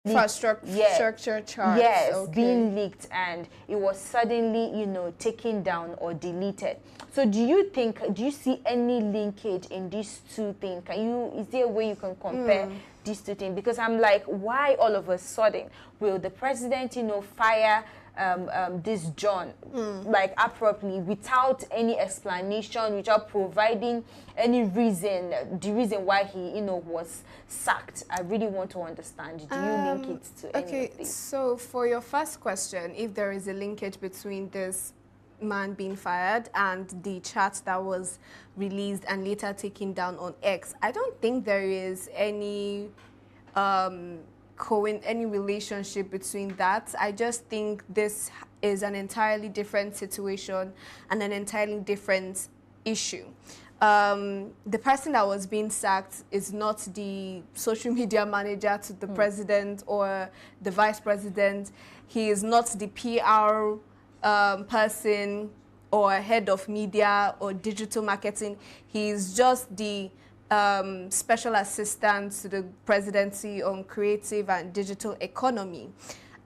infrastructure charts. Yes, okay. being leaked, and it was suddenly, you know, taken down or deleted. So do you see any linkage in these two things? Is there a way you can compare these two things? Because I'm like, why all of a sudden will the president, you know, fire this John like abruptly without any explanation, without providing any reason, the reason why he, you know, was sacked? I really want to understand. Do you link it to any of these? So for your first question, if there is a linkage between this man being fired and the chat that was released and later taken down on X, I don't think there is any any relationship between that. I just think this is an entirely different situation and an entirely different issue. The person that was being sacked is not the social media manager to the president or the vice president. He is not the PR person or head of media or digital marketing. He is just the special assistant to the presidency on creative and digital economy.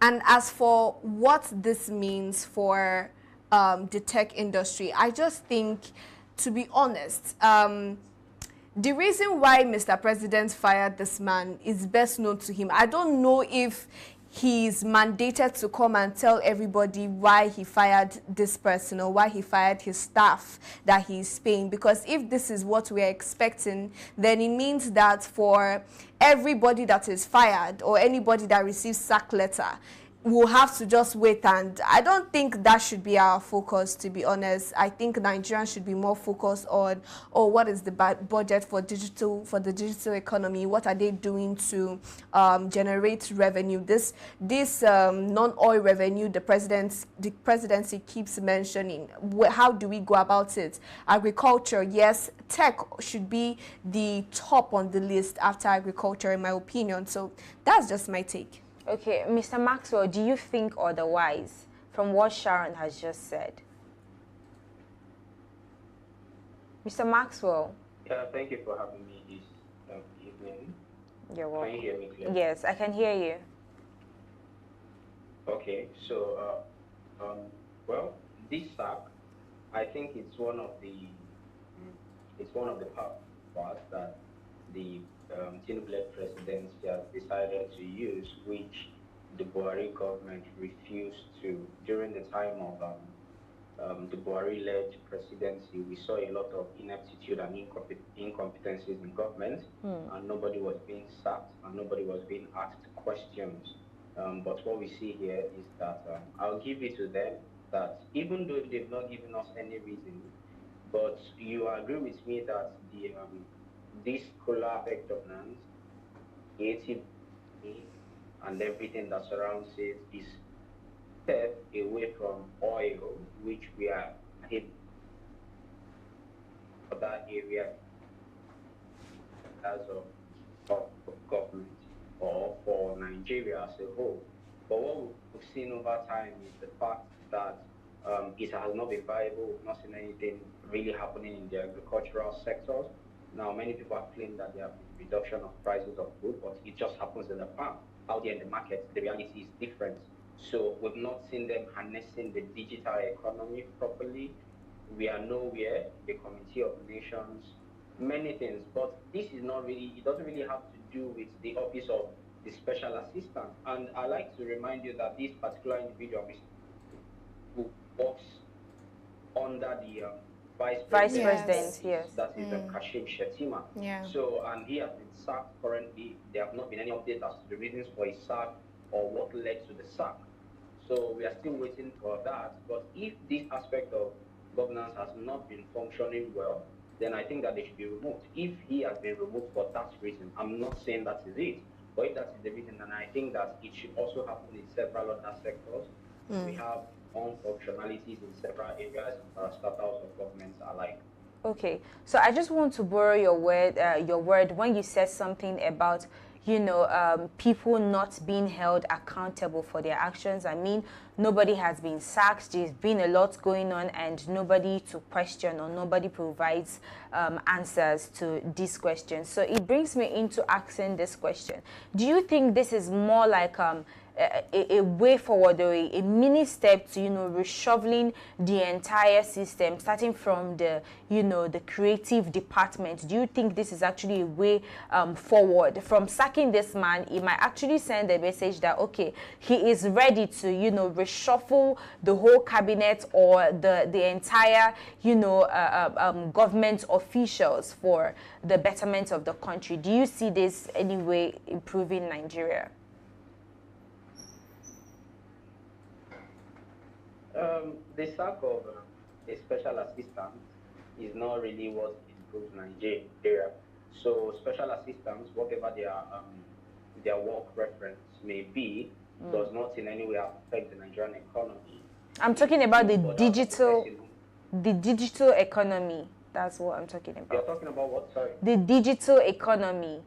And as for what this means for the tech industry, I just think, to be honest, the reason why Mr. President fired this man is best known to him. I don't know if he's mandated to come and tell everybody why he fired this person or why he fired his staff that he's paying. Because if this is what we're expecting, then it means that for everybody that is fired or anybody that receives sack letter, we'll have to just wait. And I don't think that should be our focus, to be honest. I think Nigerians should be more focused on, what is the budget for the digital economy? What are they doing to generate revenue? This non-oil revenue the presidency keeps mentioning. How do we go about it? Agriculture, yes. Tech should be the top on the list after agriculture, in my opinion. So that's just my take. Okay, Mr. Maxwell, do you think otherwise from what Sharon has just said? Mr. Maxwell? Yeah, thank you for having me this evening. You're welcome. Can you hear me clearly? Yes, I can hear you. Okay, so, well, this sack, I think it's one of the parts that the Tinubu-led presidency has decided to use, which the Buhari government refused to. During the time of the Buhari-led presidency, we saw a lot of ineptitude and incompetencies in government, and nobody was being sacked and nobody was being asked questions. But what we see here is that I'll give it to them that even though they've not given us any reason, but you agree with me that this collaborative governance, creative, and everything that surrounds it is step away from oil, which we are hit for that area as of government or for Nigeria as a whole. But what we've seen over time is the fact that it has not been viable. We've not seen anything really happening in the agricultural sectors. Now, many people have claimed that there have been reduction of prices of food, but it just happens in the farm. Out there in the market, the reality is different. So we've not seen them harnessing the digital economy properly. We are nowhere, the Committee of Nations, many things. But this is not really, it doesn't really have to do with the office of the special assistant. And I like to remind you that this particular individual who works under the Vice President, yes. That is Kashim Shettima. Yeah. So, and he has been sacked currently. There have not been any updates as to the reasons for his sack or what led to the sack. So we are still waiting for that. But if this aspect of governance has not been functioning well, then I think that they should be removed. If he has been removed for that reason, I'm not saying that is it, but if that is the reason, then I think that it should also happen in several other sectors. We have functionalities in several areas and parastatals of governments alike. Okay, so I just want to borrow your word when you said something about people not being held accountable for their actions. I mean, nobody has been sacked. There's been a lot going on, and nobody to question, or nobody provides answers to these questions. So it brings me into asking this question: do you think this is more like a way forward, or a mini step to reshuffling the entire system, starting from the the creative department? Do you think this is actually a way forward from sacking this man? It might actually send a message that, okay, he is ready to reshuffle the whole cabinet, or the entire government officials for the betterment of the country. Do you see this anyway improving Nigeria? The sack of a special assistant is not really what improves Nigeria. So special assistants, whatever their work reference may be, does not in any way affect the Nigerian economy. I'm talking about the digital economy. That's what I'm talking about. You're talking about what? Sorry. The digital economy.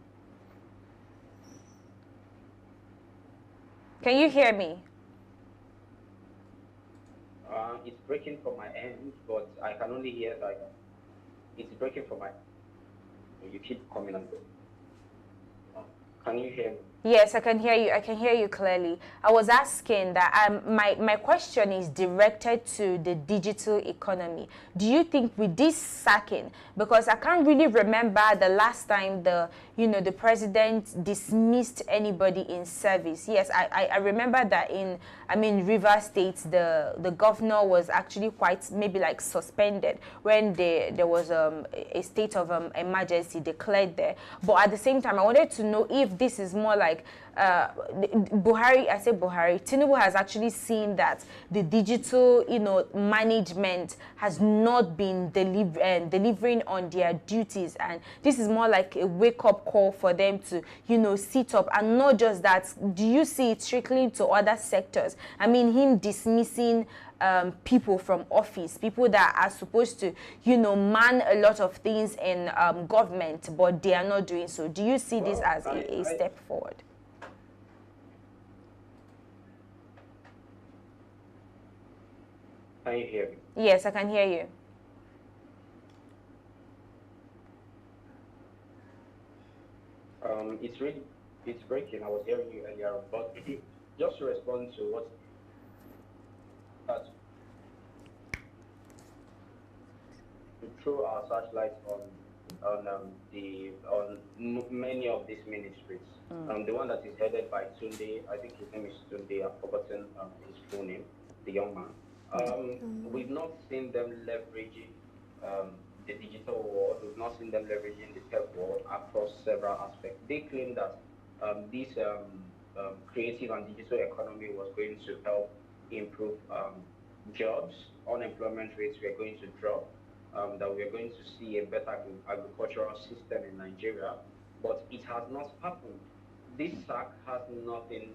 Can you hear me? It's breaking from my end, but I can only hear it's breaking from my. You keep coming and going. Can you hear me? Yes, I can hear you. I can hear you clearly. I was asking that my question is directed to the digital economy. Do you think with this sacking, because I can't really remember the last time the president dismissed anybody in service. Yes, I remember that in Rivers State, the governor was actually quite maybe like suspended when there was a state of emergency declared there. But at the same time, I wanted to know if this is more like Tinubu has actually seen that the digital, management has not been delivering on their duties, and this is more like a wake-up call for them to, sit up. And not just that, do you see it trickling to other sectors? I mean, him dismissing people from office, people that are supposed to, man a lot of things in government, but they are not doing so. Do you see this as a step forward? Can you hear me? Yes, I can hear you. It's breaking. I was hearing you earlier, but just to respond to what to throw our searchlight on many of these ministries. The one that is headed by Tunde, I think his name is Tunde. I've forgotten his full name, the young man. We've not seen them leveraging the digital world. We've not seen them leveraging the tech world across several aspects. They claim that this creative and digital economy was going to help improve jobs, unemployment rates were going to drop, that we are going to see a better agricultural system in Nigeria, but it has not happened. This sack has nothing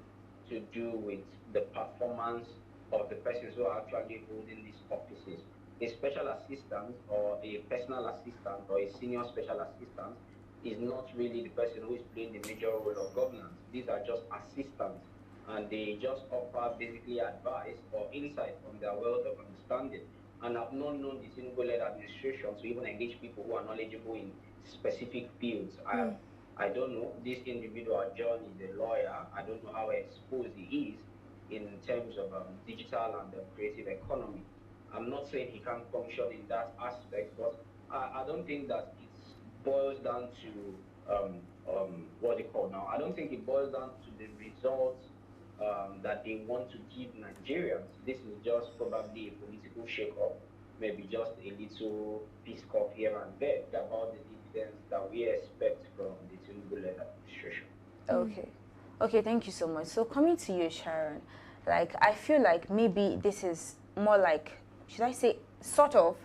to do with the performance of the persons who are actually holding these offices. A special assistant or a personal assistant or a senior special assistant is not really the person who is playing the major role of governance. These are just assistants, and they just offer basically advice or insight from their wealth of understanding. And I've not known the Tinubu-led administration to even engage people who are knowledgeable in specific fields. I don't know. This individual, John, is a lawyer. I don't know how exposed he is in terms of digital and creative economy. I'm not saying he can't function in that aspect, but I don't think that it boils down to what they call now. I don't think it boils down to the results that they want to give Nigerians. This is just probably a political shake-up, maybe just a little peace cup here and there about the dividends that we expect from the Tinubu-led administration. Okay, thank you so much. So coming to you, Sharon, I feel like maybe this is more like, should I say, sort of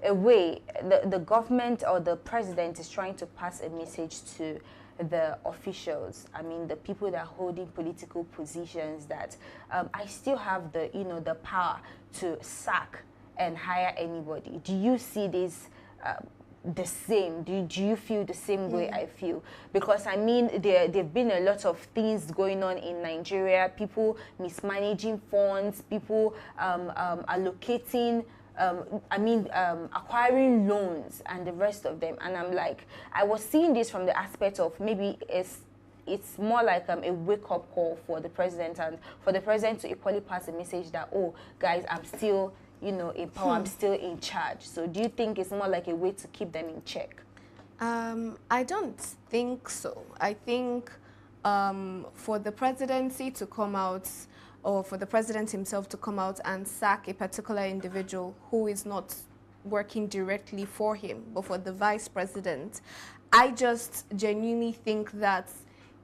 a way the government or the president is trying to pass a message to the officials, the people that are holding political positions, that I still have the, the power to sack and hire anybody. Do you see this the same? Do you feel the same way I feel? Because I mean, there've been a lot of things going on in Nigeria, people mismanaging funds, people allocating acquiring loans and the rest of them. And I'm like, I was seeing this from the aspect of maybe it's more like a wake-up call for the president, and for the president to equally pass a message that, oh, guys, I'm still, you know, in power, I'm still in charge. So do you think it's more like a way to keep them in check? I don't think so. I think for the presidency to come out, or for the president himself to come out and sack a particular individual who is not working directly for him, but for the vice president, I just genuinely think that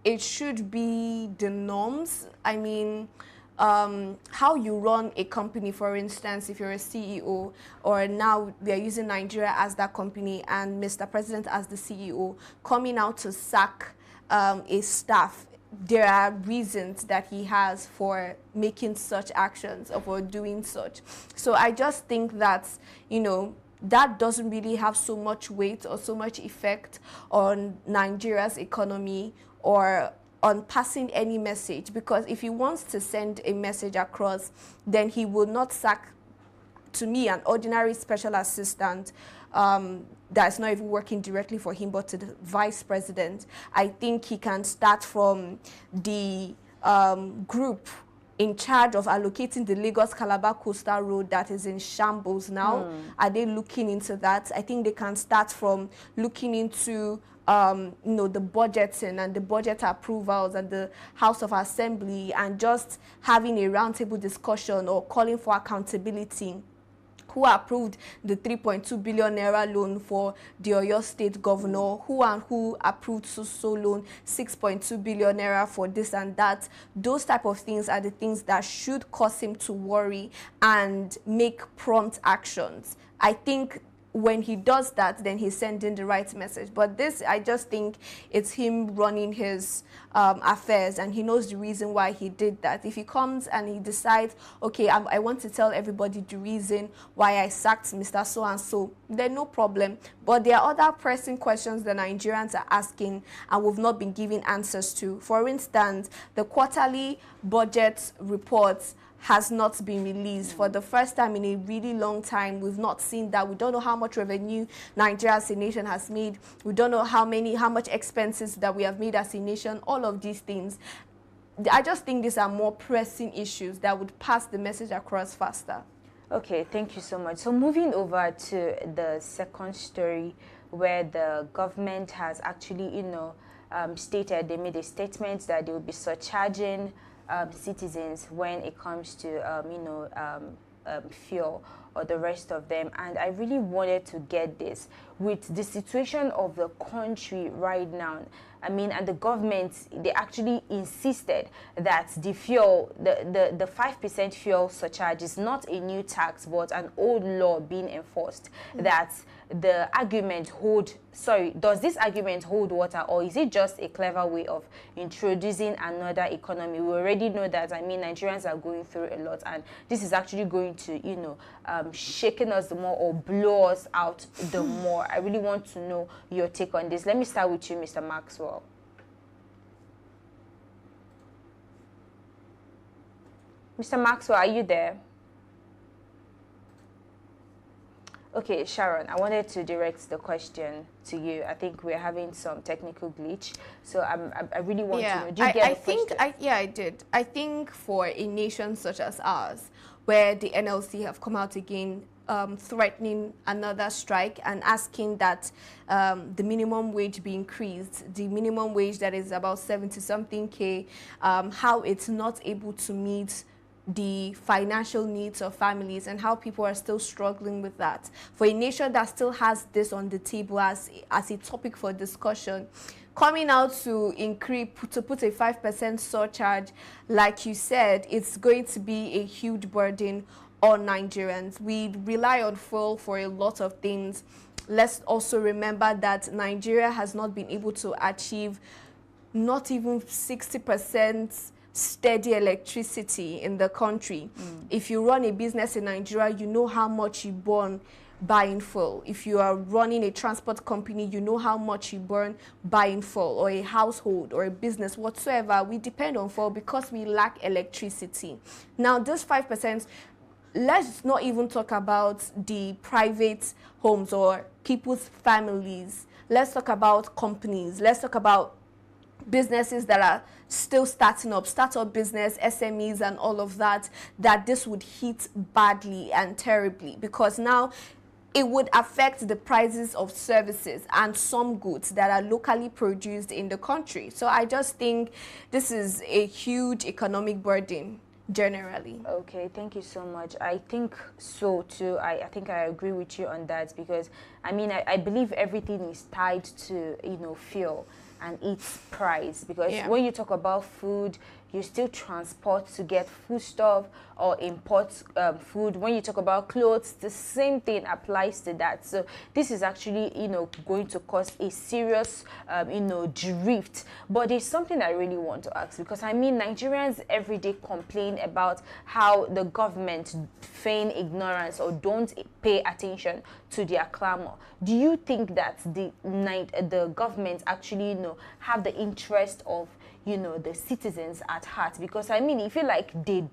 it should be the norms. I mean, how you run a company, for instance, if you're a CEO, or now we are using Nigeria as that company and Mr. President as the CEO, coming out to sack a staff, there are reasons that he has for making such actions or for doing such. So I just think that, you know, that doesn't really have so much weight or so much effect on Nigeria's economy or on passing any message, because if he wants to send a message across, then he will not sack, to me, an ordinary special assistant that's not even working directly for him, but to the vice president. I think he can start from the group in charge of allocating the Lagos-Calabar Coastal Road that is in shambles now. Are they looking into that? I think they can start from looking into you know, the budgeting and the budget approvals at the House of Assembly, and just having a roundtable discussion or calling for accountability. Who approved the 3.2 billion naira loan for the Oyo State governor? Who approved so loan 6.2 billion naira for this and that? Those type of things are the things that should cause him to worry and make prompt actions. I think when he does that, then he's sending the right message. But this, I just think it's him running his affairs, and he knows the reason why he did that. If he comes and he decides, okay, I want to tell everybody the reason why I sacked Mr. So-and-so, then no problem. But there are other pressing questions that Nigerians are asking and we've not been giving answers to. For instance, the quarterly budget reports has not been released. For the first time in a really long time, we've not seen that. We don't know how much revenue Nigeria as a nation has made. We don't know how much expenses that we have made as a nation, all of these things. I just think these are more pressing issues that would pass the message across faster. Okay, thank you so much. So moving over to the second story, where the government has actually, you know, stated, they made a statement that they will be surcharging citizens when it comes to fuel or the rest of them. And I really wanted to get this with the situation of the country right now. I mean, and the government, they actually insisted that the fuel, the 5% fuel surcharge is not a new tax, but an old law being enforced. That the argument does this argument hold water, or is it just a clever way of introducing another economy? We already know that, I mean, Nigerians are going through a lot, and this is actually going to, you know, shaking us the more or blow us out the more. I really want to know your take on this. Let me start with you, Mr. Maxwell. Mr. Maxwell, are you there? Okay, Sharon, I wanted to direct the question to you. I think we're having some technical glitch, so I really want to know. Do you get the question? I did. I think for a nation such as ours, where the NLC have come out again threatening another strike and asking that the minimum wage be increased, the minimum wage that is about 70-something K, how it's not able to meet the financial needs of families and how people are still struggling with that. For a nation that still has this on the table as a topic for discussion, coming out to put a 5% surcharge, like you said, it's going to be a huge burden on Nigerians. We rely on fuel for a lot of things. Let's also remember that Nigeria has not been able to achieve not even 60% steady electricity in the country. If you run a business in Nigeria, you know how much you burn buying fuel. If you are running a transport company, you know how much you burn buying fuel, or a household or a business whatsoever. We depend on fuel because we lack electricity. Now, this 5%, let's not even talk about the private homes or people's families. Let's talk about companies. Let's talk about businesses that are still startup business, SMEs and all of that, that this would hit badly and terribly, because now it would affect the prices of services and some goods that are locally produced in the country. So I just think this is a huge economic burden generally. Okay, thank you so much. I think so too. I think I agree with you on that, because I mean, I believe everything is tied to, you know, fuel and its price, because when you talk about food, you still transport to get foodstuff or import food. When you talk about clothes, the same thing applies to that. So this is actually, you know, going to cause a serious, you know, drift. But there's something I really want to ask, because I mean, Nigerians every day complain about how the government feign ignorance or don't pay attention to their clamor. Do you think that the government actually, you know, have the interest of, you know, the citizens at heart? Because I mean, I feel like they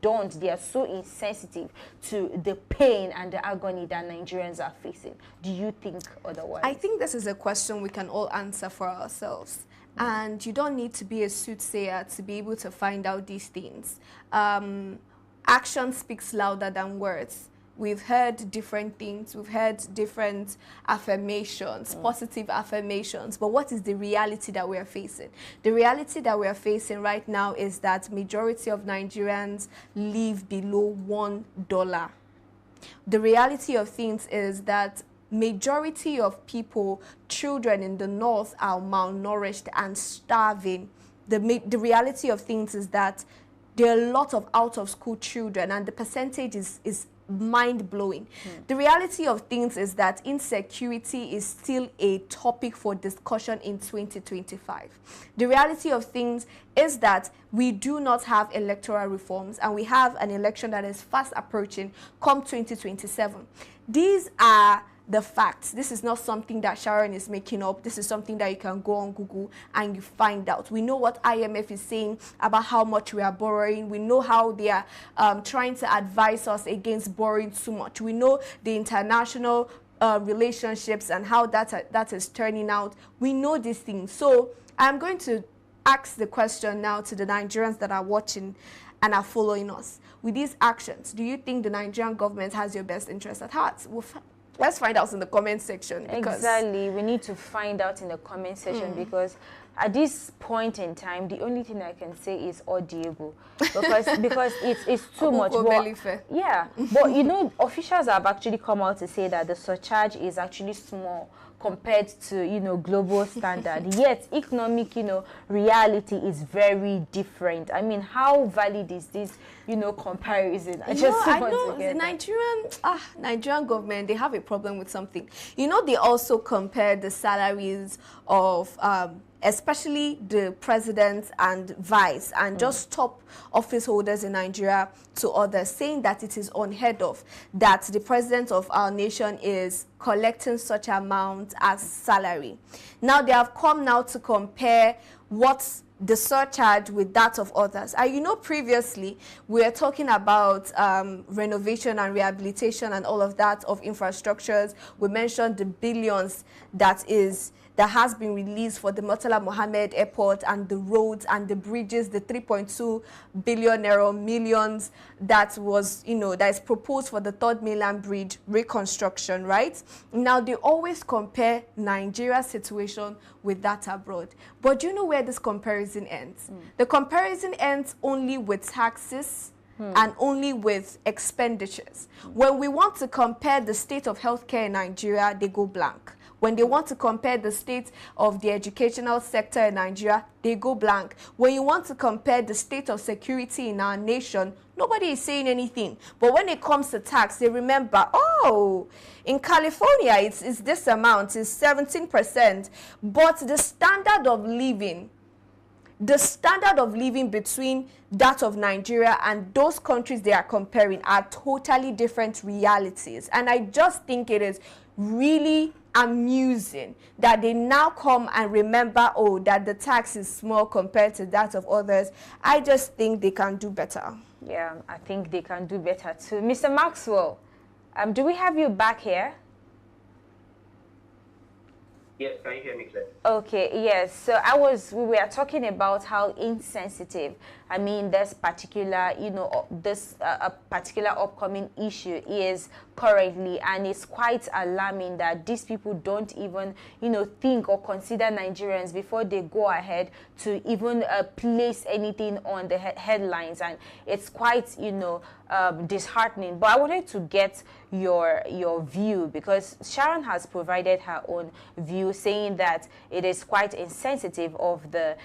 are so insensitive to the pain and the agony that Nigerians are facing. Do you think otherwise? I think this is a question we can all answer for ourselves. And you don't need to be a soothsayer to be able to find out these things. Action speaks louder than words. We've heard different things. We've heard different affirmations, positive affirmations. But what is the reality that we are facing? The reality that we are facing right now is that majority of Nigerians live below $1. The reality of things is that majority of people, children in the north, are malnourished and starving. The reality of things is that there are a lot of out-of-school children, and the percentage is mind-blowing. The reality of things is that insecurity is still a topic for discussion in 2025. The reality of things is that we do not have electoral reforms, and we have an election that is fast approaching come 2027. These are the facts. This is not something that Sharon is making up. This is something that you can go on Google and you find out. We know what IMF is saying about how much we are borrowing. We know how they are trying to advise us against borrowing too much. We know the international relationships and how that is turning out. We know these things. So I'm going to ask the question now to the Nigerians that are watching and are following us. With these actions, do you think the Nigerian government has your best interest at heart? Let's find out in the comment section. Exactly. We need to find out in the comment section, because at this point in time, the only thing I can say is audible, because it's too much. But, yeah, but you know, officials have actually come out to say that the surcharge is actually small compared to, you know, global standard. Yet economic, you know, reality is very different. I mean, how valid is this, you know, comparison? I know the Nigerian government, they have a problem with something. You know, they also compare the salaries of especially the president and vice and just top office holders in Nigeria to others, saying that it is unheard of that the president of our nation is collecting such amount as salary. Now they have come now to compare what's the surcharge with that of others. And you know, previously we were talking about renovation and rehabilitation and all of that of infrastructures. We mentioned the billions that has been released for the Murtala Mohammed Airport and the roads and the bridges, the 3.2 billion millions that was, you know, that is proposed for the Third Mainland Bridge reconstruction, right? Now they always compare Nigeria's situation with that abroad. But do you know where this comparison ends? The comparison ends only with taxes and only with expenditures. When we want to compare the state of healthcare in Nigeria, they go blank. When they want to compare the state of the educational sector in Nigeria, they go blank. When you want to compare the state of security in our nation, nobody is saying anything. But when it comes to tax, they remember, oh, in California, it's this amount, it's 17%. But the standard of living, the standard of living between that of Nigeria and those countries they are comparing are totally different realities. And I just think it is really amusing that they now come and remember, oh, that the tax is small compared to that of others. I just think they can do better. Yeah, I think they can do better too. Mr. Maxwell, do we have you back here? Yes, can you hear me clearly? Okay, yes. So we were talking about how insensitive, I mean, this particular, this a particular upcoming issue is currently, and it's quite alarming that these people don't even, think or consider Nigerians before they go ahead to even place anything on the headlines, and it's quite, disheartening. But I wanted to get your view, because Sharon has provided her own view, saying that it is quite insensitive of the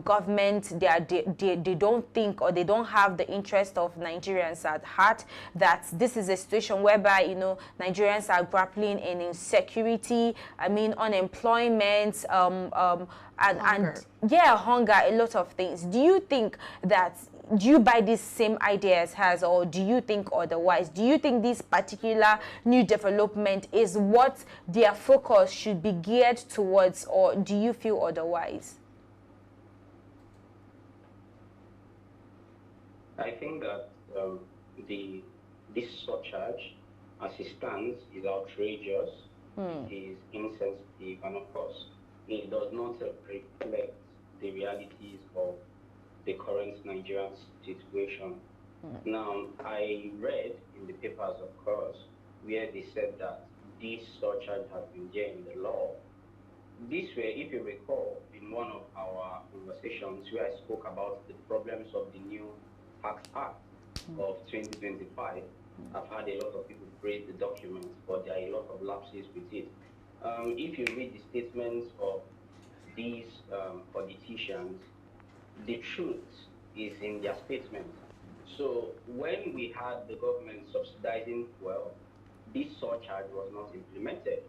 government. They don't think, or they don't have the interest of Nigerians at heart, that this is a situation whereby Nigerians are grappling in insecurity, I mean unemployment, and yeah, hunger, a lot of things. Do you buy this same idea as hers, or do you think otherwise? Do you think this particular new development is what their focus should be geared towards, or do you feel otherwise? I think that this surcharge, as it stands, is outrageous. It is insensitive, and of course, it does not reflect the realities of the current Nigerian situation. Now, I read in the papers, of course, where they said that this surcharge has been there in the law. This way, if you recall, in one of our conversations where I spoke about the problems of the new Tax Act of 2025, I've had a lot of people praise the documents, but there are a lot of lapses with it. If you read the statements of these politicians, the truth is in their statement. So when we had the government subsidizing fuel, this surcharge was not implemented.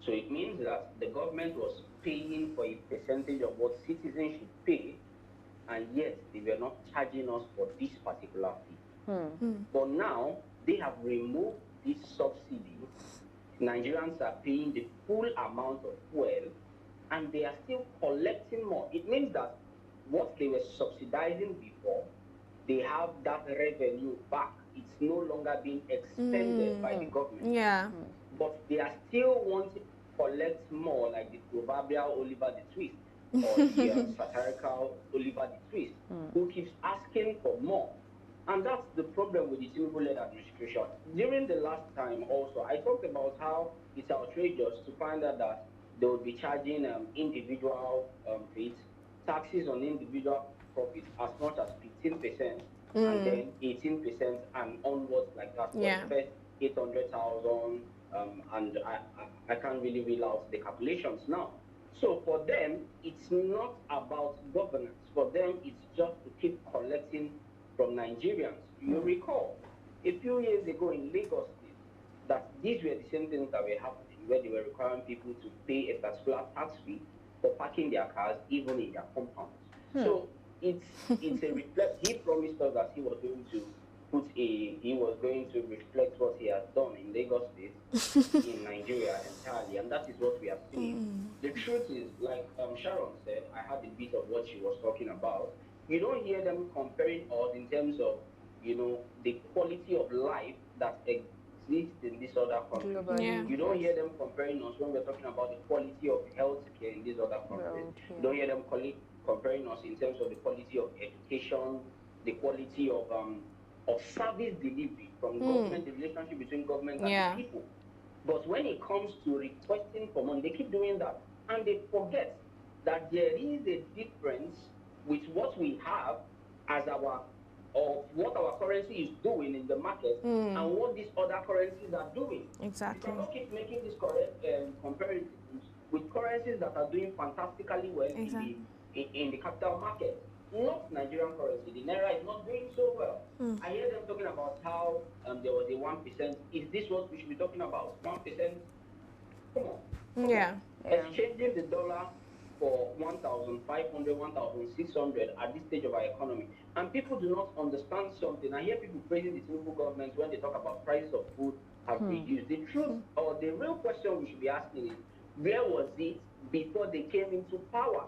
So it means that the government was paying for a percentage of what citizens should pay, and yet they were not charging us for this particular fee. But now they have removed this subsidy. Nigerians are paying the full amount of fuel, and they are still collecting more. It means that what they were subsidizing before, they have that revenue back. It's no longer being expended by the government. Yeah. But they are still wanting to collect more, like the proverbial Oliver the Twist, or the satirical Oliver the Twist, who keeps asking for more. And that's the problem with the Tinubu-led administration. During the last time also, I talked about how it's outrageous to find out that they would be charging individual fees, taxes on individual profits as much as 15%, and then 18% and onwards like that for the first 800,000, and I can't really reel out the calculations now. So for them, it's not about governance. For them, it's just to keep collecting from Nigerians. You recall a few years ago in Lagos State that these were the same things that were happening, where they were requiring people to pay a particular tax fee for parking their cars even in their compounds. So it's a reflect. He promised us that he was going to reflect what he has done in Lagos State in Nigeria entirely, and that is what we have seen. The truth is, like Sharon said, I had a bit of what she was talking about. You don't hear them comparing us in terms of, the quality of life that exists in this other country. You don't hear them comparing us when we're talking about the quality of healthcare in these other countries. You don't hear them comparing us in terms of the quality of education, the quality of service delivery from government, the relationship between government and the people. But when it comes to requesting for money, they keep doing that, and they forget that there is a difference with what we have as what our currency is doing in the market and what these other currencies are doing. Exactly. You cannot keep making this comparisons with currencies that are doing fantastically well in the capital market. Not Nigerian currency. The Naira is not doing so well. I hear them talking about how there was a 1%. Is this what we should be talking about? 1%? Come on. Yeah. Exchanging the dollar for 1,500, 1,600 at this stage of our economy. And people do not understand something. I hear people praising the Tinubu government when they talk about prices of food have reduced. The truth, or the real question we should be asking is, where was it before they came into power?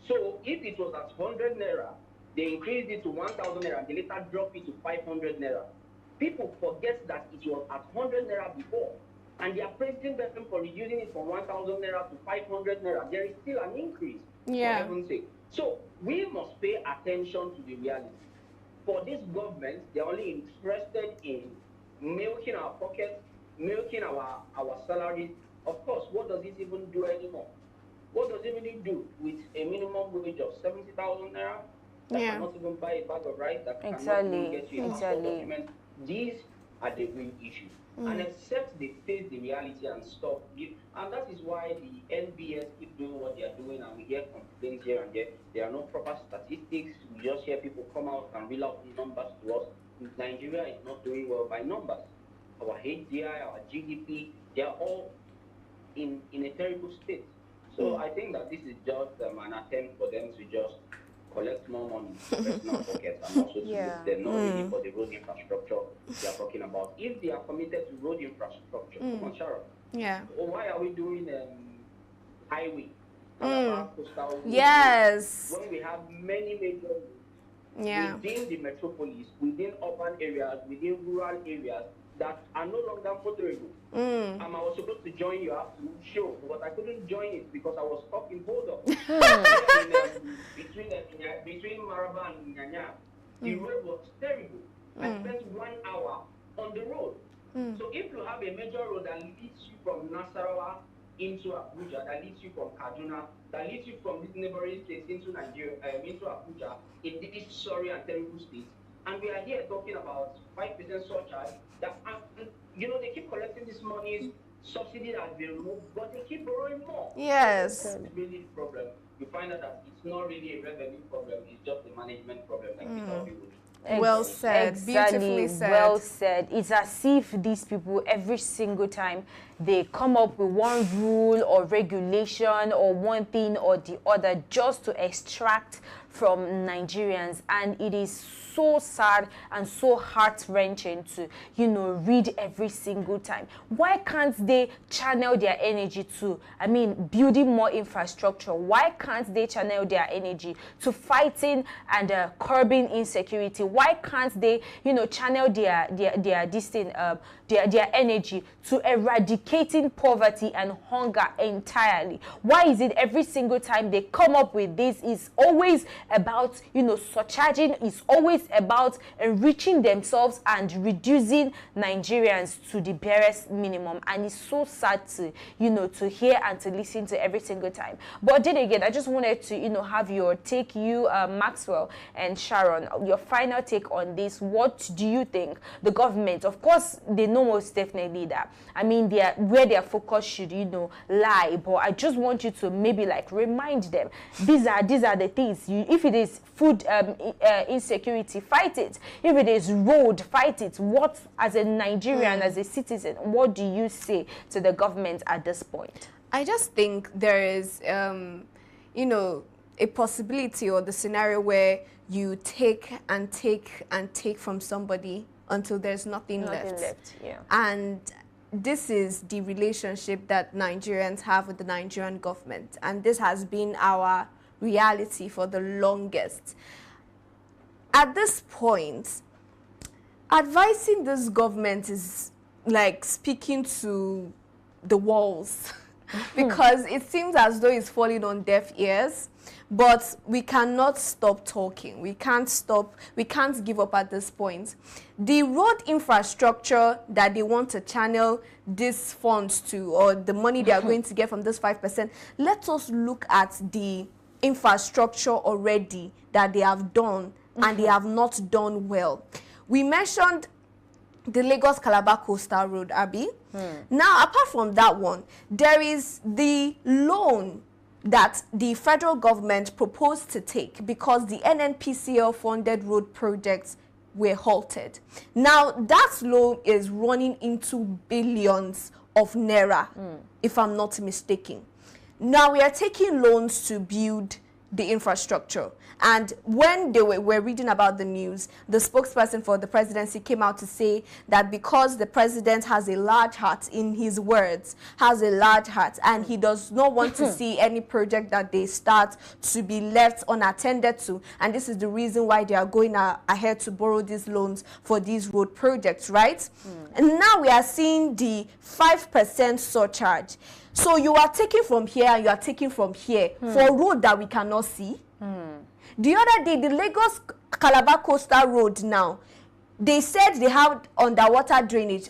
So if it was at 100 naira, they increased it to 1,000 naira, they later dropped it to 500 naira. People forget that it was at 100 naira before, and they are praising them for reducing it from 1,000 naira to 500 naira. There is still an increase, for heaven's sake. So we must pay attention to the reality. For this government, they're only interested in milking our pockets, milking our salaries. Of course, what does it even do anymore? What does it really do with a minimum wage of 70,000 naira? That cannot even buy a bag of rice, that cannot even get you a passport document. These are the real issues. And except they face the reality and stop, and that is why the NBS keep doing what they are doing, and we hear complaints here and there. There are no proper statistics. We just hear people come out and reel out numbers to us. Nigeria is not doing well by numbers. Our HDI, our GDP, they are all in a terrible state. So I think that this is just an attempt for them to just collect more money, personal pockets, and also to use them not really for the road infrastructure they are talking about. If they are committed to road infrastructure, come on, Sharon. So why are we doing highway? Coastal Yes. When we have many major roads within the metropolis, within urban areas, within rural areas that are no longer motorable. I was supposed to join your afternoon show, but I couldn't join it because I was stuck in hold up. Between Maraba and Nyanya, the road was terrible. I spent 1 hour on the road. So if you have a major road that leads you from Nasarawa into Abuja, that leads you from Kaduna, that leads you from these neighboring states into Nigeria, into Abuja, in this sorry and terrible state, and we are here talking about 5% surcharge, that, they keep collecting this money, subsidy that has been removed, but they keep borrowing more. Yes. It's really a problem. You find out that it's not really a revenue problem, it's just a management problem, like we thought we would. Well said. Exactly. Beautifully said. Well said. It's as if these people, every single time they come up with one rule or regulation or one thing or the other just to extract from Nigerians, and it is so sad and so heart-wrenching to read every single time. Why can't they channel their energy to building more infrastructure? Why can't they channel their energy to fighting and curbing insecurity? Why can't they channel their energy to eradicating poverty and hunger entirely? Why is it every single time they come up with this is always about surcharging, is always about enriching themselves and reducing Nigerians to the barest minimum? And it's so sad to to hear and to listen to every single time. But then again, I just wanted to have your take, Maxwell and Sharon, your final take on this. What do you think the government, of course they know most definitely that where their focus should lie, but I just want you to maybe remind them these are the things. If it is food insecurity, fight it. If it is road, fight it. What, as a Nigerian, as a citizen, what do you say to the government at this point? I just think there is a possibility or the scenario where you take and take and take from somebody until there's nothing left. And this is the relationship that Nigerians have with the Nigerian government, and this has been our reality for the longest. At this point, advising this government is like speaking to the walls because it seems as though it's falling on deaf ears. But we cannot stop talking. We can't give up at this point. The road infrastructure that they want to channel these funds to, or the money they are going to get from this 5%, let us look at the infrastructure already that they have done and they have not done well. We mentioned the Lagos-Calabar Coastal Road, Abby. Now, apart from that one, there is the loan that the federal government proposed to take because the NNPCL-funded road projects were halted. Now, that loan is running into billions of naira, if I'm not mistaken. Now we are taking loans to build the infrastructure. And when they were reading about the news, the spokesperson for the presidency came out to say that because the president has a large heart, in his words, has a large heart, and he does not want to see any project that they start to be left unattended to. And this is the reason why they are going ahead to borrow these loans for these road projects, right? And now we are seeing the 5% surcharge. So you are taking from here and you are taking from here for a road that we cannot see. The other day, the Lagos-Calabar Coastal Road now, they said they have underwater drainage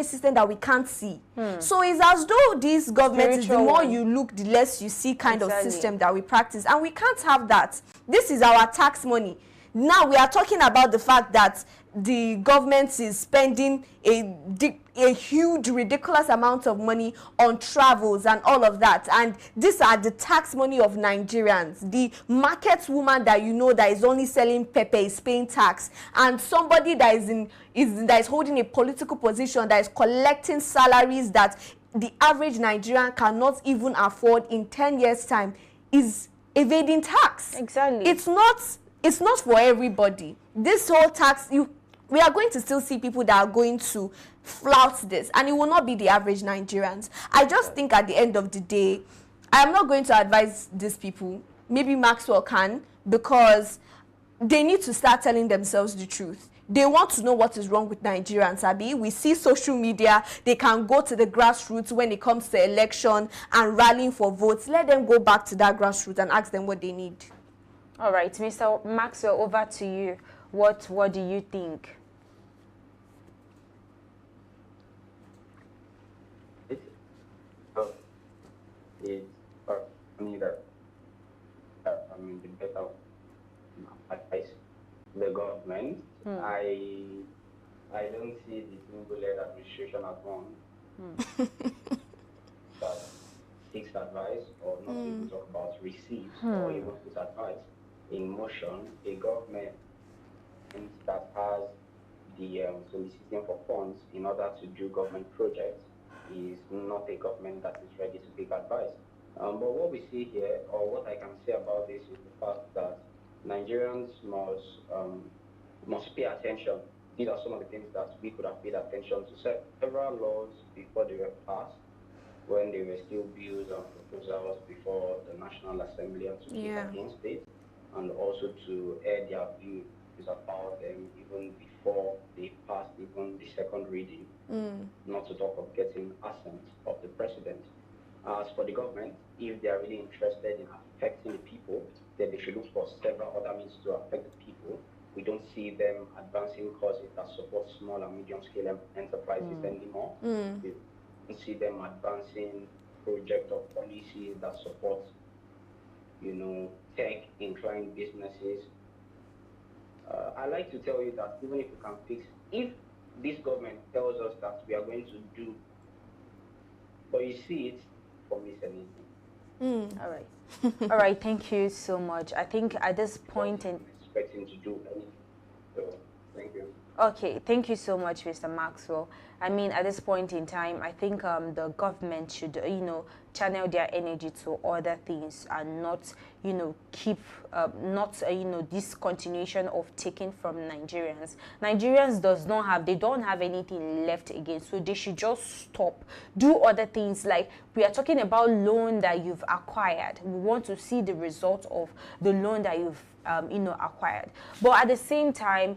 system that we can't see. So it's as though this government is, the more you look, the less you see kind of system that we practice. And we can't have that. This is our tax money. Now we are talking about the fact that the government is spending a huge, ridiculous amount of money on travels and all of that. And these are the tax money of Nigerians. The market woman that you know that is only selling pepper is paying tax. And somebody that is holding a political position that is collecting salaries that the average Nigerian cannot even afford in 10 years' time is evading tax. Exactly. It's not for everybody. This whole tax, we are going to still see people that are going to flout this, and it will not be the average Nigerians. I just think at the end of the day, I am not going to advise these people. Maybe Maxwell can, because they need to start telling themselves the truth. They want to know what is wrong with Nigerians, Abi. We see social media. They can go to the grassroots when it comes to election and rallying for votes. Let them go back to that grassroots and ask them what they need. All right, Mr. Maxwell, over to you. What do you think? The better advice the government. I don't see the single-led administration as one that seeks advice or not even talk about receive or even put advice in motion. A government that has the soliciting for funds in order to do government projects is not a government that is ready to give advice. But what we see here, or what I can say about this, is the fact that Nigerians must pay attention. These are some of the things that we could have paid attention to. Several laws before they were passed, when they were still bills and proposals before the National Assembly, and to speak against it, and also to air their views about them even before they passed even the second reading, not to talk of getting assent of the president. As for the government, if they are really interested in affecting the people, then they should look for several other means to affect the people. We don't see them advancing causes that support small and medium-scale enterprises anymore. We don't see them advancing projects or policies that support, tech-inclined businesses. I like to tell you that even if you can fix, if this government tells us that we are going to do, but you see it, for me, anything. All right. All right, thank you so much. I think at this point in... expecting to do anything. So, thank you. Okay, thank you so much, Mr. Maxwell. I mean, at this point in time, I think the government should, channel their energy to other things and not, keep, this continuation of taking from Nigerians. Nigerians they don't have anything left again, so they should just stop. Do other things, like we are talking about loan that you've acquired. We want to see the result of the loan that you've acquired. But at the same time,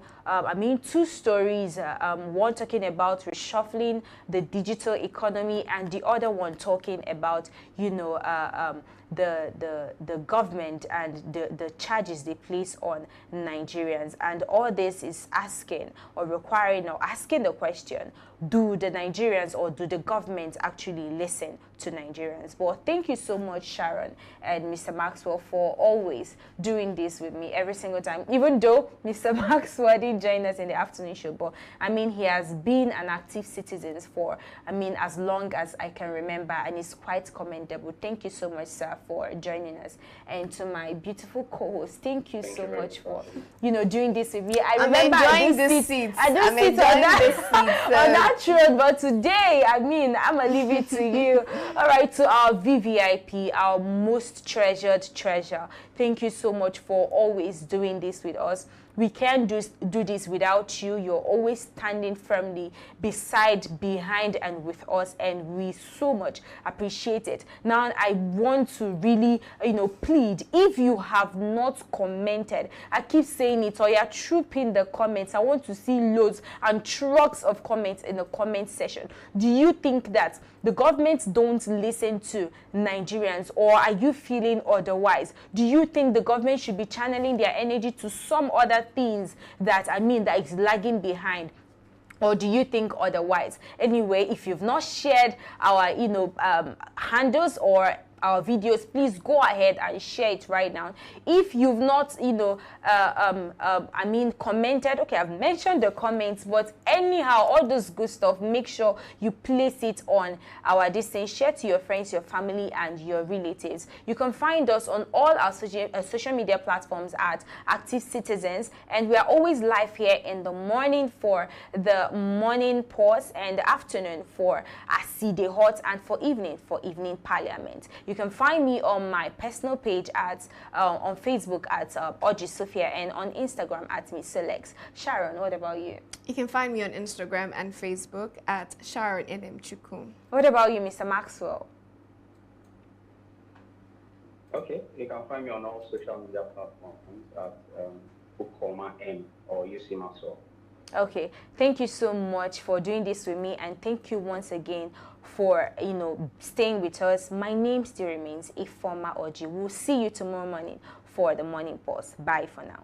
two stories, one talking about reshuffling the digital economy and the other one talking about, the government and the charges they place on Nigerians. And all this is asking the question, do the Nigerians or do the government actually listen to Nigerians? But thank you so much, Sharon and Mr. Maxwell, for always doing this with me every single time, even though Mr. Maxwell didn't join us in the afternoon show. But he has been an active citizen for as long as I can remember, and it's quite commendable. Thank you so much, sir, for joining us. And to my beautiful co-host, thank you so much for, you know, doing this with me. I remember enjoying this seat. I don't sit on that throne, but today, I mean, I'm going to leave it to you. All right, to our VVIP, our most treasured treasure. Thank you so much for always doing this with us. We can't do this without you. You're always standing firmly beside, behind, and with us, and we so much appreciate it. Now, I want to really, you know, plead, if you have not commented, I keep saying it, or you're trooping the comments. I want to see loads and trucks of comments in the comment section. Do you think that the government don't listen to Nigerians, or are you feeling otherwise? Do you think the government should be channeling their energy to some other things that, I mean, that is lagging behind? Or do you think otherwise? Anyway, if you've not shared our, you know, handles or our videos, please go ahead and share it right now. If you've not, you know, I mean, commented, okay, I've mentioned the comments, but anyhow, all those good stuff, make sure you place it on our distance. Share to your friends, your family, and your relatives. You can find us on all our social media platforms at Active Citizens, and we are always live here in the morning for the morning pause, and the afternoon for Aside Hot, and for evening parliament. You can find me on my personal page at on Facebook at Oji Sophia, and on Instagram at Miss Lex. Sharon, what about you? You can find me on Instagram and Facebook at Sharon Chuku. What about you, Mr. Maxwell? Okay, you can find me on all social media platforms at Bukoma M or UC Maxwell. Okay, thank you so much for doing this with me, and thank you once again for, you know, staying with us. My name still remains Ifoma Oji. We'll see you tomorrow morning for the morning pause. Bye for now.